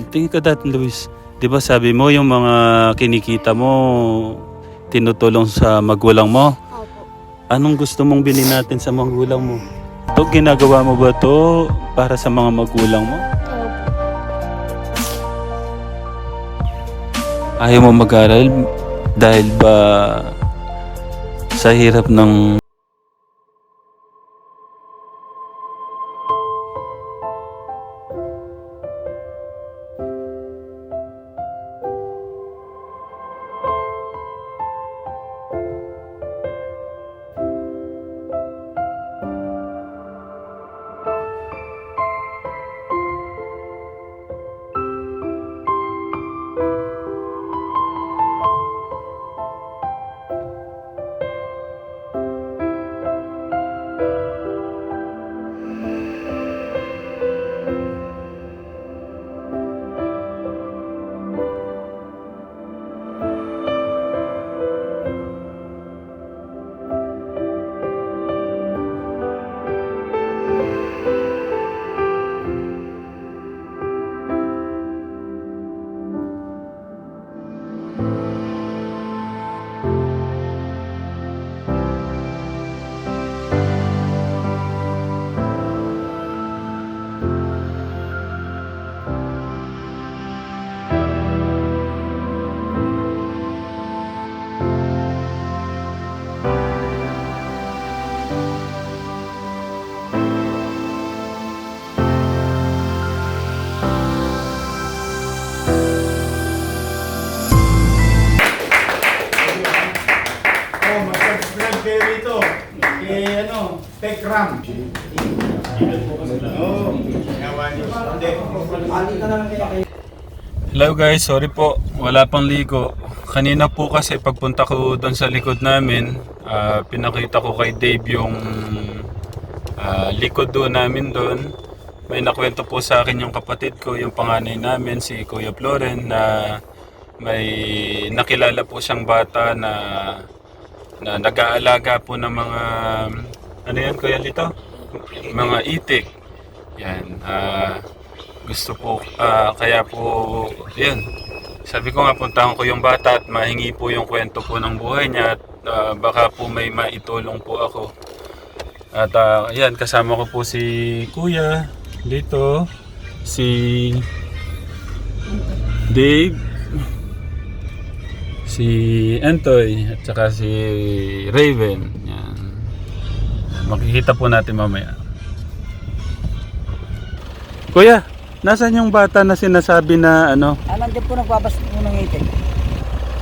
tingin ka dati, Luis. Di ba sabi mo yung mga kinikita mo, tinutulong sa magulang mo? Opo. Anong gusto mong bilhin natin sa magulang mo? Ito, ginagawa mo ba to para sa mga magulang mo? Opo. Ayaw mo mag-aral dahil ba sa hirap ng... Mag-subscribe kayo rito. Kay Tekram. Oo. Yawan niyo. Hello guys, sorry po. Wala pang ligo. Kanina po kasi pagpunta ko doon sa likod namin, pinakita ko kay Dave yung likod doon namin doon. May nakwento po sa akin yung kapatid ko, yung panganay namin, si Kuya Floren, na may nakilala po siyang bata na nag-aalaga po ng mga, ano yan Kuya Lito? Mga itik. Yan. Gusto po, kaya po, yan. Sabi ko nga, puntahan ko yung bata at mahingi po yung kwento po ng buhay niya at baka po may maitulong po ako. At yan, kasama ko po si Kuya dito, si Dave, si Antoy, at saka si Raven. Yan. Makikita po natin mamaya. Kuya, nasaan yung bata na sinasabi na ano? Nandiyan po nagbabas po ng itik.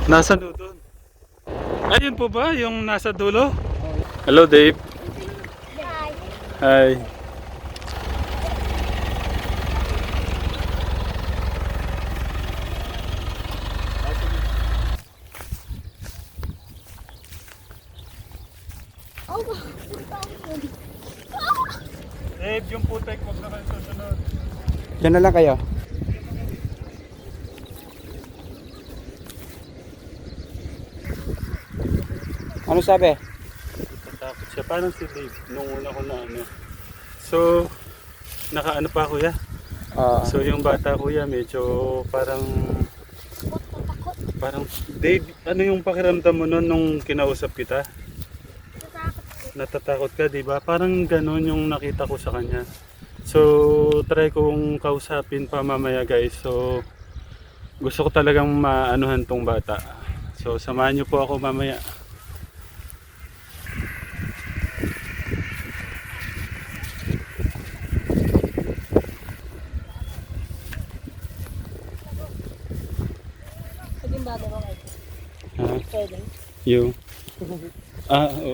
Nasa doon. Ayun po ba yung nasa dulo? Hello Dave. Hi. Dave, yung putek, huwag na kayo susunod. Diyan na lang kayo. Ano sabi? Tatakot siya. Parang si Dave, nung una ko na ano. So, nakaano pa kuya? So yung bata kuya, medyo parang... Dave, ano yung pakiramdam mo nun nung kinausap kita? Natatakot ka, di ba? Parang ganun yung nakita ko sa kanya. So, try kong kausapin pa mamaya guys. So, gusto ko talagang maanuhan tong bata. So, samahan niyo po ako mamaya. Pwedeng bago ba kayo? Ha? Pwede. You? Oo.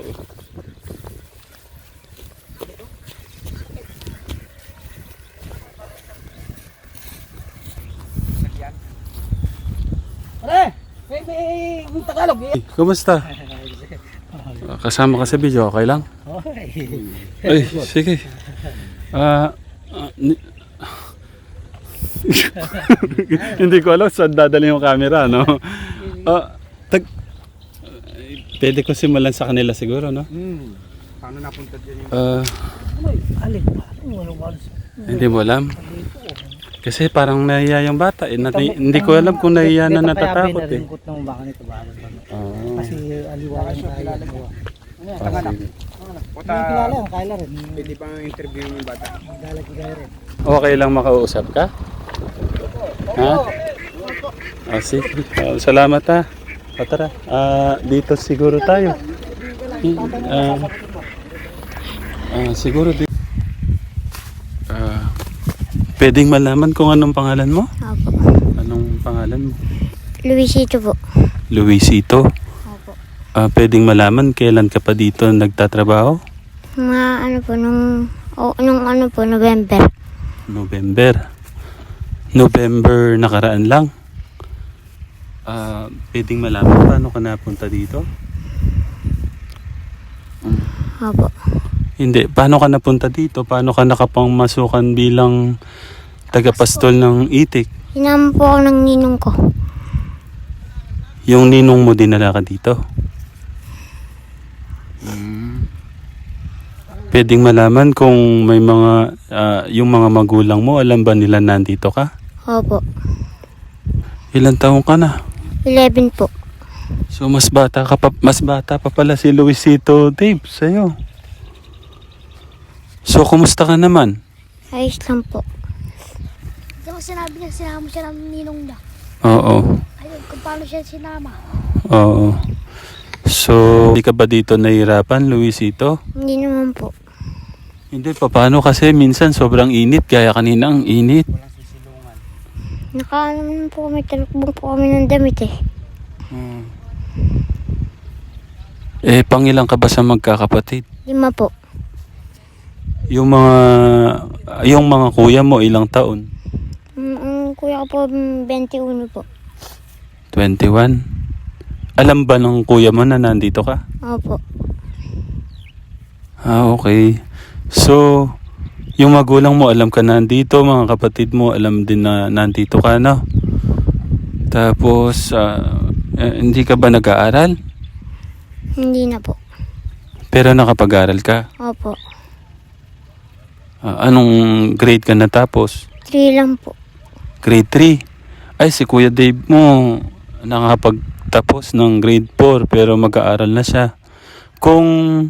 Pare! May Tagalog eh. Kumusta? Kasama ka sa video, okay lang? Ay, sige. Hindi ko alam saan dadali yung camera, no? Pwede ko simulan sa kanila siguro, no? Paano napunta dyan yung... Alin? Walang walas. Hindi mo alam? Kasi parang nahiya yung bata. Hindi ko alam kung nahiya na natatakot eh. Nalungkot ng baka nito ba? Oo. Kasi aliwalan tayo. Ah, sige. Puta, Kilala yung Kyla rin. pwede pang interview yung bata. Galag-galag rin. Okay lang makausap ka? Ha? Ah, sige. Salamat ha. O tara. Dito siguro tayo. Siguro dito. Pwedeng malaman kung anong pangalan mo? Opo. Anong pangalan mo? Luisito po. Luisito. Opo. Pwedeng malaman kailan ka pa dito nagtatrabaho? Mga ano po, nung ano po, November. November nakaraan lang. Pwedeng malaman paano ka napunta dito? Opo. Hindi, paano ka napunta dito? Paano ka nakapangmasukan bilang tagapastol ng itik? Sinama po ako ng ninong ko. Yung ninong mo dinala ka dito? Pwedeng malaman kung may mga, yung mga magulang mo, alam ba nila nandito ka? Opo. Ilan taong ka na? 11 po. So mas bata pa pala si Luisito Dave sa'yo. So kumusta ka naman? Ayos lang po. Hindi ko sinabi niya, sinama siya ng ninong niya. Oo. Ayun, kung paano siya sinama. Oo. So, hindi ka ba dito nahihirapan, Luisito? Hindi naman po. Hindi, paano kasi minsan sobrang init, gaya kanina ang init. Naka naman po kami, talukbong po kami ng damit eh. Pangilan ka ba sa magkakapatid? 5 po. Yung mga kuya mo, ilang taon? Ang kuya ko po, 21 po. 21? Alam ba ng kuya mo na nandito ka? Opo. Okay. So, yung magulang mo alam ka nandito, mga kapatid mo alam din na nandito ka, no? Tapos, hindi ka ba nag-aaral? Hindi na po. Pero nakapag-aral ka? Opo. Anong grade ka natapos? 3 lang po. Grade 3? Ay, si Kuya Dave mo nakapagtapos ng grade 4 pero mag-aaral na siya. Kung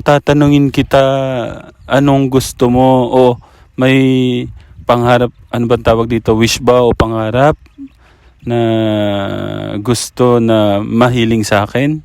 tatanungin kita anong gusto mo o may pangarap, ano ba tawag dito, wish ba o pangarap na gusto na mahiling sa akin?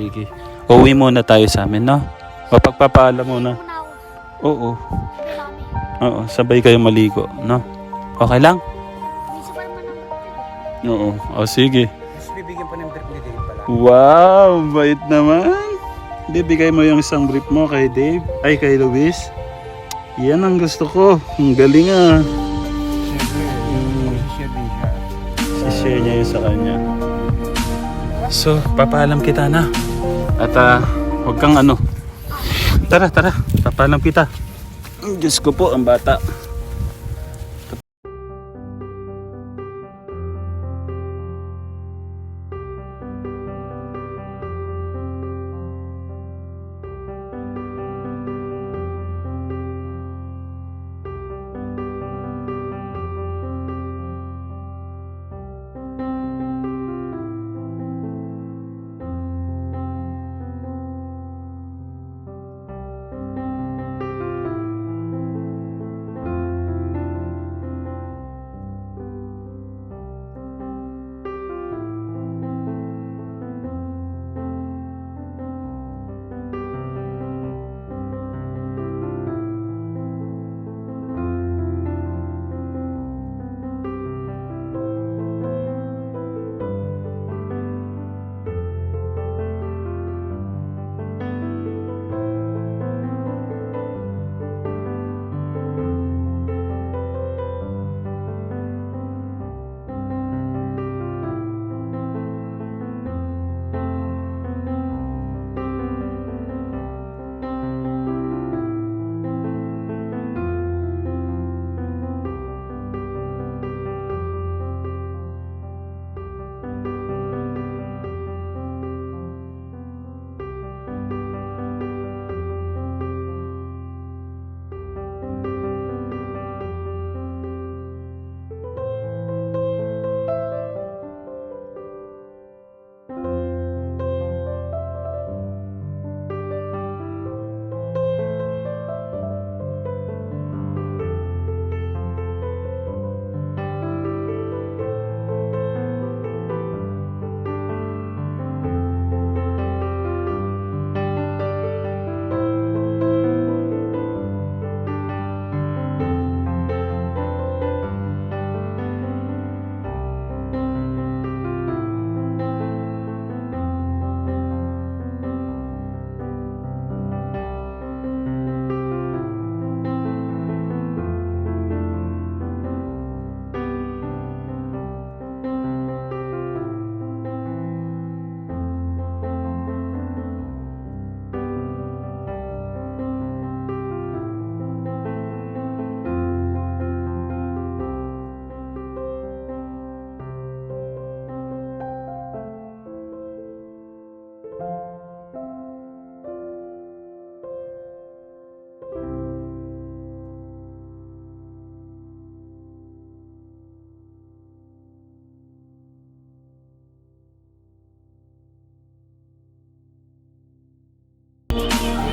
sige. Uwi muna tayo sa amin, no? O pagpapaalam muna. Muna ako. Oo. Sabi kami. Oo, sabay kayo maligo, no? Okay lang? Minsan pa naman ako. Oo. O sige. Tapos bibigyan pa ng brief ni Dave pala. Wow, bait naman. Bibigay mo yung isang brief mo kay Dave. Ay, kay Luis. Yan ang gusto ko. Ang galing ah. Siyempre, share din siya. I-share niya yun sa kanya. So, papaalam kita na. At huwag kang ano. Tara, papaalam kita. Diyos ko po, ang bata.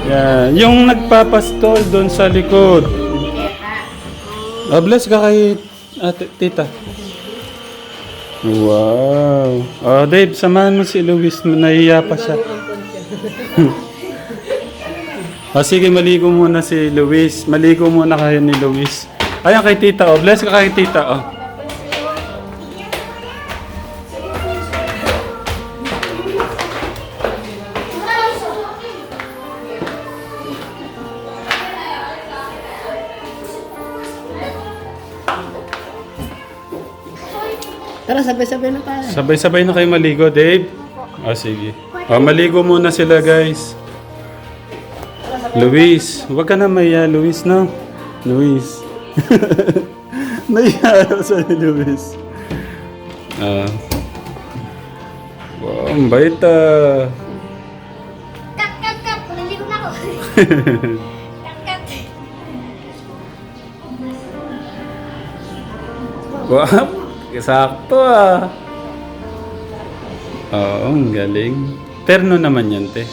Yan. Yung nagpapastol doon sa likod. Bless ka kay tita. Wow. Dave, samahan mo si Luis. Nahiya pa siya. Sige, maligo muna si Luis. Maligo muna kayo ni Luis. Ayan kay tita. Bless ka kay tita. Tara, sabay-sabay na tayo. Sabay-sabay na kayo maligo, Dave. Sige. Maligo muna sila, guys. Luis, huwag ka na maya, Luis, no? Luis. Naiya sa Luis. Wow, ang bait Kat! Paliligo na ako. Kat! Wow, sakto Oo, ang galing. Terno naman yan, te.